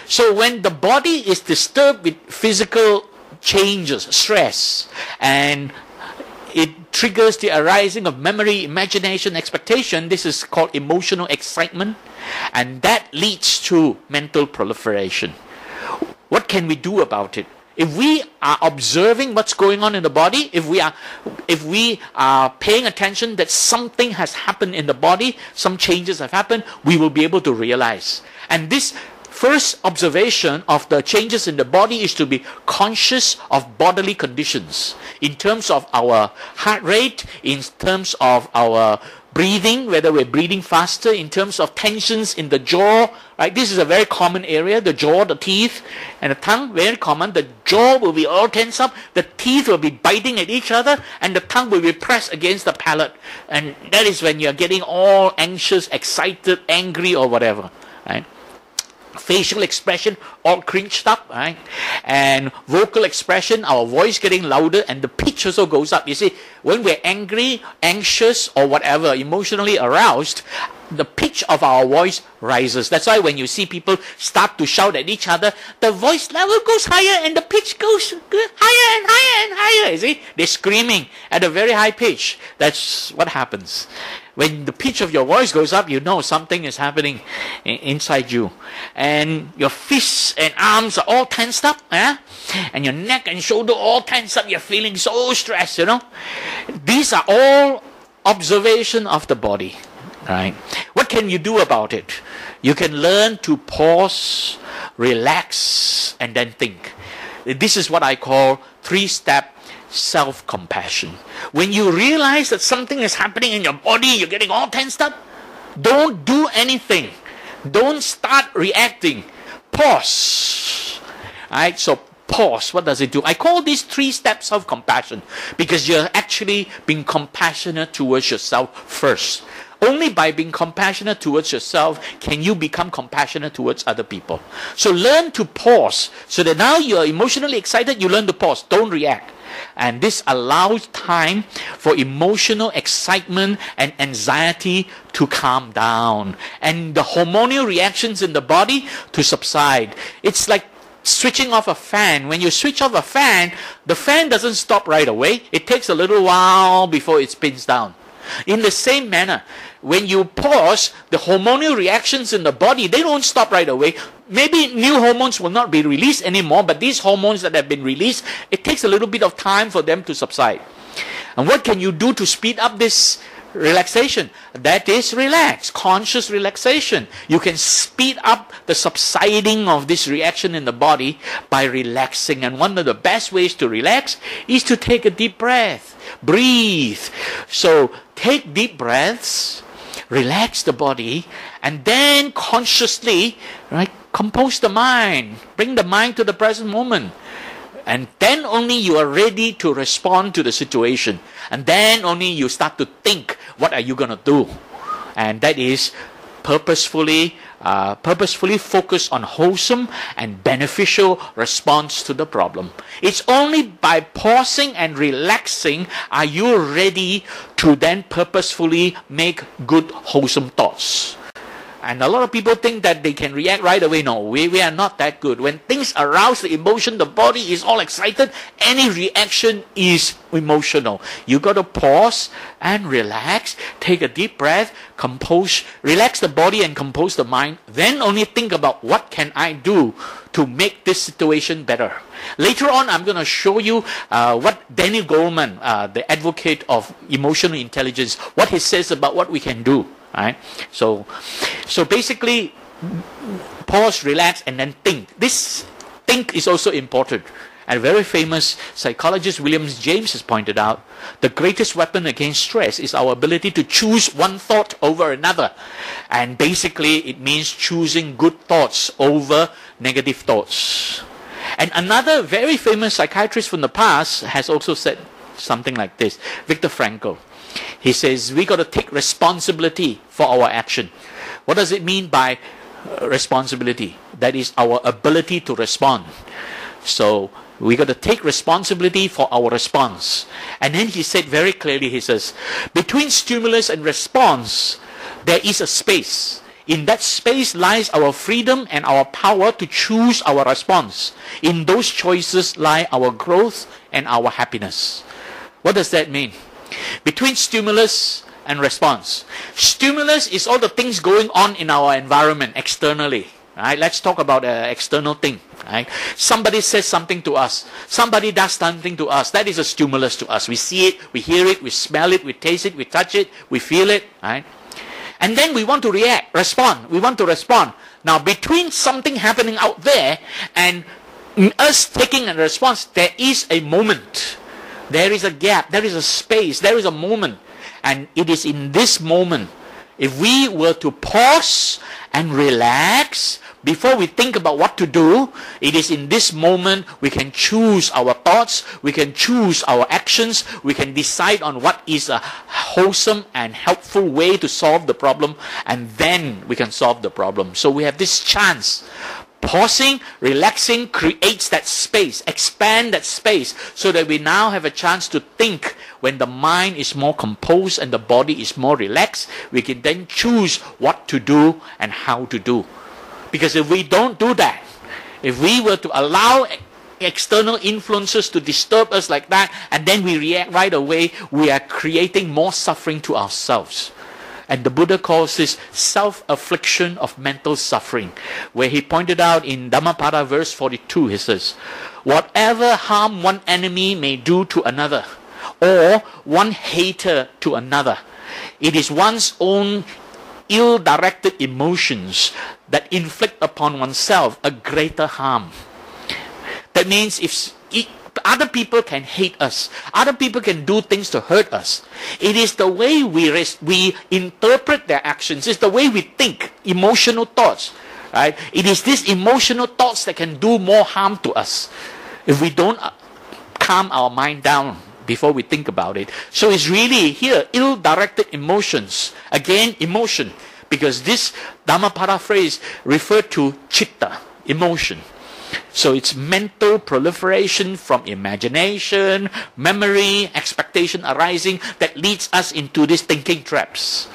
So when the body is disturbed with physical changes, stress, and it triggers the arising of memory, imagination, expectation, this is called emotional excitement, and that leads to mental proliferation. What can we do about it? If we are observing what's going on in the body, if we are paying attention that something has happened in the body, some changes have happened, we will be able to realize. And this first observation of the changes in the body is to be conscious of bodily conditions in terms of our heart rate, in terms of our breathing, whether we're breathing faster, in terms of tensions in the jaw, right? This is a very common area, the jaw, the teeth, and the tongue, very common. The jaw will be all tense up, the teeth will be biting at each other, and the tongue will be pressed against the palate. And that is when you're getting all anxious, excited, angry, or whatever, right? Facial expression all cringed up, right? And vocal expression, our voice getting louder, and the pitch also goes up. You see, when we're angry, anxious, or whatever, emotionally aroused, the pitch of our voice rises. That's why when you see people start to shout at each other, the voice level goes higher and the pitch goes higher and higher and higher. You see, they're screaming at a very high pitch. That's what happens. When the pitch of your voice goes up, you know something is happening inside you. And your fists and arms are all tensed up. And your neck and shoulder all tensed up. You're feeling so stressed, you know. These are all observation of the body. Right? What can you do about it? You can learn to pause, relax, and then think. This is what I call 3-step self-compassion. When you realize that something is happening in your body, you're getting all tensed up, don't do anything. Don't start reacting. Pause. Alright, so pause. What does it do? I call this 3 steps of compassion because you're actually being compassionate towards yourself first. Only by being compassionate towards yourself can you become compassionate towards other people. So learn to pause. So that now you're emotionally excited, you learn to pause. Don't react. And this allows time for emotional excitement and anxiety to calm down. And the hormonal reactions in the body to subside. It's like switching off a fan. When you switch off a fan, the fan doesn't stop right away. It takes a little while before it spins down. In the same manner, when you pause, the hormonal reactions in the body, they don't stop right away. Maybe new hormones will not be released anymore, but these hormones that have been released, it takes a little bit of time for them to subside. And what can you do to speed up this relaxation? That is relax, conscious relaxation. You can speed up the subsiding of this reaction in the body by relaxing. And one of the best ways to relax is to take a deep breath. Breathe. So take deep breaths, relax the body, and then consciously, right, compose the mind. Bring the mind to the present moment. And then only you are ready to respond to the situation. And then only you start to think, what are you going to do? And that is purposefully focus on wholesome and beneficial response to the problem. It's only by pausing and relaxing are you ready to then purposefully make good, wholesome thoughts. And a lot of people think that they can react right away. No, we are not that good. When things arouse the emotion, the body is all excited, any reaction is emotional. You got to pause and relax, take a deep breath, compose, relax the body and compose the mind. Then only think about what can I do to make this situation better. Later on, I'm going to show you what Daniel Goleman, the advocate of emotional intelligence, what he says about what we can do. Right? So basically, pause, relax, and then think. This think is also important. And very famous psychologist William James has pointed out, the greatest weapon against stress is our ability to choose one thought over another. And basically, it means choosing good thoughts over negative thoughts. And another very famous psychiatrist from the past has also said something like this, Viktor Frankl. He says, we got to take responsibility for our action. What does it mean by responsibility? That is our ability to respond. So we got to take responsibility for our response. And then he said very clearly, he says, between stimulus and response, there is a space. In that space lies our freedom and our power to choose our response. In those choices lie our growth and our happiness. What does that mean? Between stimulus and response. Stimulus is all the things going on in our environment externally. Right? Let's talk about an external thing. Right? Somebody says something to us. Somebody does something to us. That is a stimulus to us. We see it, we hear it, we smell it, we taste it, we touch it, we feel it. Right? And then we want to react, respond. We want to respond. Now, between something happening out there and us taking a response, there is a moment. There is a gap. There is a space. There is a moment. And it is in this moment, if we were to pause and relax before we think about what to do, it is in this moment we can choose our thoughts, we can choose our actions, we can decide on what is a wholesome and helpful way to solve the problem, and then we can solve the problem. So we have this chance. Pausing, relaxing creates that space, expand that space, so that we now have a chance to think. When the mind is more composed and the body is more relaxed, we can then choose what to do and how to do. Because if we don't do that, if we were to allow external influences to disturb us like that, and then we react right away, we are creating more suffering to ourselves. And the Buddha calls this self-affliction of mental suffering, where he pointed out in Dhammapada verse 42, he says, whatever harm one enemy may do to another, or one hater to another, it is one's own ill-directed emotions that inflict upon oneself a greater harm. That means if other people can hate us, other people can do things to hurt us, it is the way we interpret their actions, it's the way we think, emotional thoughts, right? It is these emotional thoughts that can do more harm to us if we don't calm our mind down before we think about it. So it's really here, ill-directed emotions. Again, emotion. Because this Dhammapada phrase referred to chitta, emotion. So it's mental proliferation from imagination, memory, expectation arising that leads us into these thinking traps.